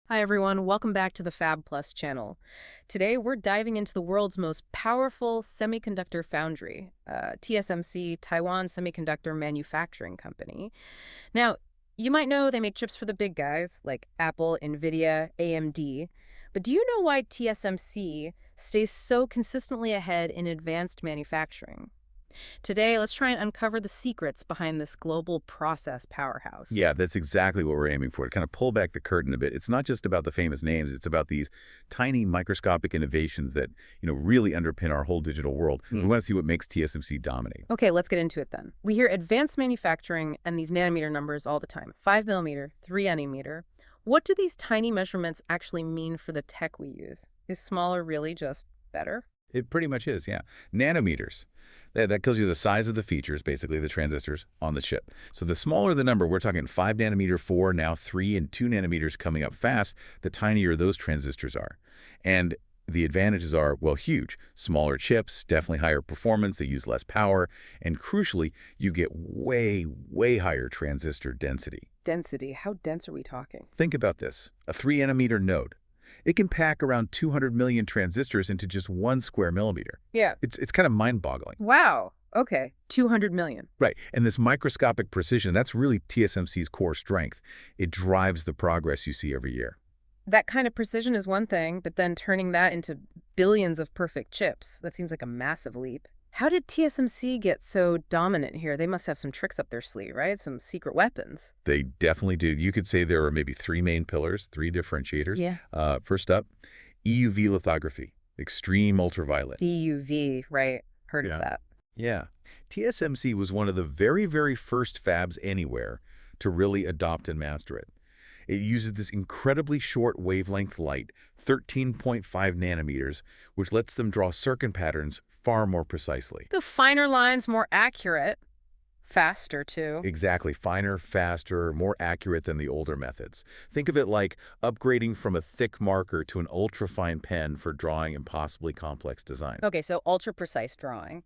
Hi everyone, welcome back to the Fab Plus channel. Today we're diving into the world's most powerful semiconductor foundry, TSMC, Taiwan Semiconductor Manufacturing Company. Now, you might know they make chips for the big guys like Apple, NVIDIA, AMD, but do you know why TSMC stays so consistently ahead in advanced manufacturing? Today, let's try and uncover the secrets behind this global process Yeah, powerhouse. that's exactly what we're aiming for, to kind of pull back the curtain a bit. It's not just about the famous names, it's about these tiny microscopic innovations that, really underpin our whole digital world. We want to see what makes TSMC dominate. Okay, let's get into it then. We hear advanced manufacturing and these nanometer numbers all the time. 5 millimeter, 3 nanometer. What do these tiny measurements actually mean for the tech we use? Is smaller really just better? It pretty much is, yeah. Nanometers. That tells you the size of the features, basically the transistors, on the chip. So the smaller the number, we're talking 5 nanometer, 4, now 3 and 2 nanometers coming up fast, the tinier those transistors are. And the advantages are, well, huge. Smaller chips, definitely higher performance, they use less power, and crucially, you get way, way higher transistor density. Density. How dense are we talking? Think about this. A 3 nanometer node. It can pack around 200 million transistors into just 1 square millimeter. Yeah. It's kind of mind-boggling. Wow. Okay. 200 million. Right. And this microscopic precision, that's really TSMC's core strength. It drives the progress you see every year. That kind of precision is one thing, but then turning that into billions of perfect chips, that seems like a massive leap. How did TSMC get so dominant here? They must have some tricks up their sleeve, right? Some secret weapons. They definitely do. You could say there are maybe 3 main pillars, 3 differentiators. Yeah. First up, EUV lithography, extreme ultraviolet. EUV, right. Heard of Yeah. that. Yeah. TSMC was one of the very, very first fabs anywhere to really adopt and master it. It uses this incredibly short wavelength light, 13.5 nanometers, which lets them draw circuit patterns far more precisely. The finer lines, more accurate, faster too. Exactly, finer, faster, more accurate than the older methods. Think of it like upgrading from a thick marker to an ultra-fine pen for drawing impossibly complex design. Okay, so ultra precise drawing.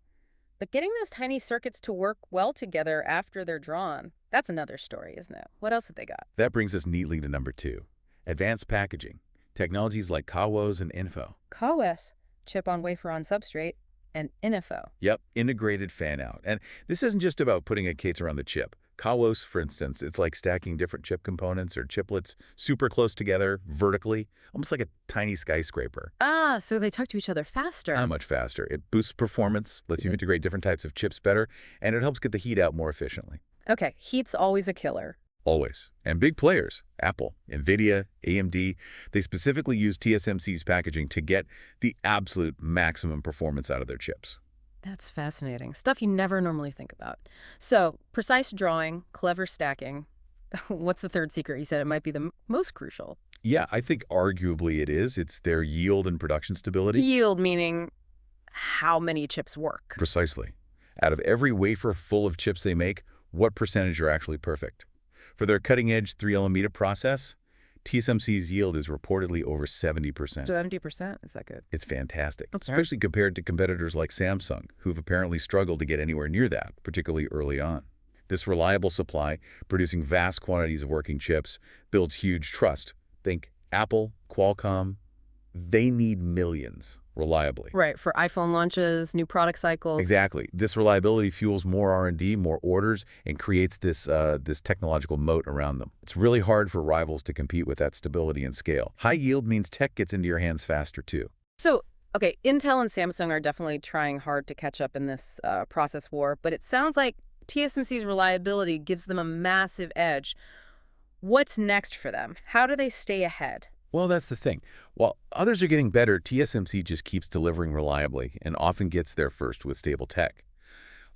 But getting those tiny circuits to work well together after they're drawn, that's another story, isn't it? What else have they got? That brings us neatly to number 2, advanced packaging. Technologies like CoWoS and InFO. CoWoS, chip on wafer on substrate, and NFO. Yep, integrated fan-out. And this isn't just about putting a case around the chip. CoWoS, for instance, it's like stacking different chip components or chiplets super close together, vertically, almost like a tiny skyscraper. Ah, so they talk to each other faster. How much faster? It boosts performance, lets you integrate different types of chips better, and it helps get the heat out more efficiently. Okay, heat's always a killer. Always. And big players, Apple, NVIDIA, AMD, they specifically use TSMC's packaging to get the absolute maximum performance out of their chips. That's fascinating. Stuff you never normally think about. So, precise drawing, clever stacking. What's the third secret? You said it might be the most crucial. Yeah, I think arguably it is. It's their yield and production stability. Yield meaning how many chips work. Precisely. Out of every wafer full of chips they make, what percentage are actually perfect? For their cutting-edge 3-nanometer process, TSMC's yield is reportedly over 70%. 70%? Is that good? It's fantastic, Okay. especially compared to competitors like Samsung, who've apparently struggled to get anywhere near that, particularly early on. This reliable supply, producing vast quantities of working chips, builds huge trust. Think Apple, Qualcomm. They need millions, reliably. Right, for iPhone launches, new product cycles. Exactly. This reliability fuels more R&D, more orders, and creates this technological moat around them. It's really hard for rivals to compete with that stability and scale. High yield means tech gets into your hands faster, too. So, okay, Intel and Samsung are definitely trying hard to catch up in this process war, but it sounds like TSMC's reliability gives them a massive edge. What's next for them? How do they stay ahead? Well, that's the thing. While others are getting better, TSMC just keeps delivering reliably and often gets there first with stable tech.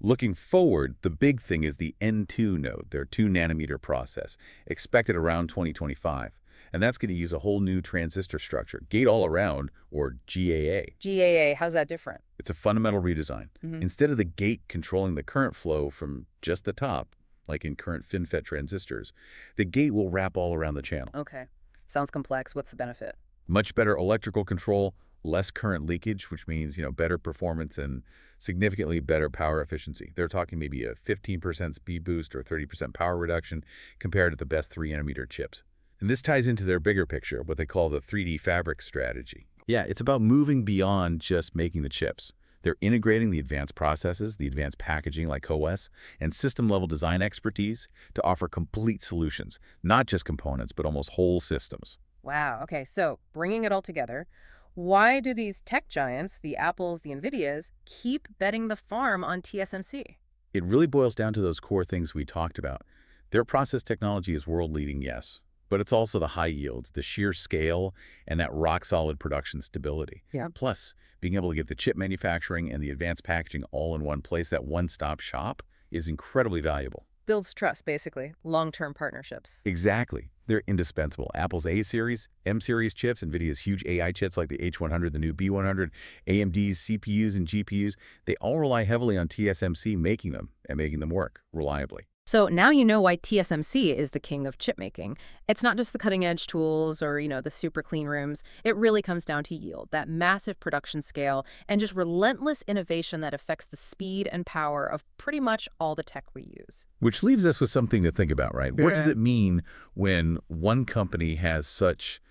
Looking forward, the big thing is the N2 node, their 2-nanometer process, expected around 2025. And that's going to use a whole new transistor structure, gate-all-around, or GAA. GAA, how's that different? It's a fundamental redesign. Instead of the gate controlling the current flow from just the top, like in current FinFET transistors, the gate will wrap all around the channel. Okay. Sounds complex. What's the benefit? Much better electrical control, less current leakage, which means, better performance and significantly better power efficiency. They're talking maybe a 15% speed boost or 30% power reduction compared to the best 3-nanometer chips. And this ties into their bigger picture, what they call the 3D fabric strategy. Yeah, it's about moving beyond just making the chips. They're integrating the advanced processes, the advanced packaging like CoWoS, and system-level design expertise to offer complete solutions, not just components, but almost whole systems. Wow. Okay, so bringing it all together, why do these tech giants, the Apples, the NVIDIAs, keep betting the farm on TSMC? It really boils down to those core things we talked about. Their process technology is world-leading, yes, but it's also the high yields, the sheer scale, and that rock-solid production stability. Yeah. Plus, being able to get the chip manufacturing and the advanced packaging all in one place, that one-stop shop, is incredibly valuable. Builds trust, basically, long-term partnerships. Exactly. They're indispensable. Apple's A-series, M-series chips, NVIDIA's huge AI chips like the H100, the new B100, AMD's CPUs and GPUs, they all rely heavily on TSMC making them and making them work reliably. So now you know why TSMC is the king of chip making. It's not just the cutting-edge tools or, the super clean rooms. It really comes down to yield, that massive production scale, and just relentless innovation that affects the speed and power of pretty much all the tech we use. Which leaves us with something to think about, right? What does Yeah. it mean when one company has such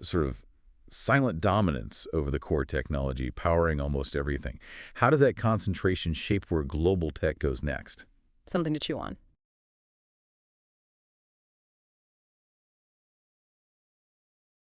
sort of silent dominance over the core technology, powering almost everything? How does that concentration shape where global tech goes next? Something to chew on.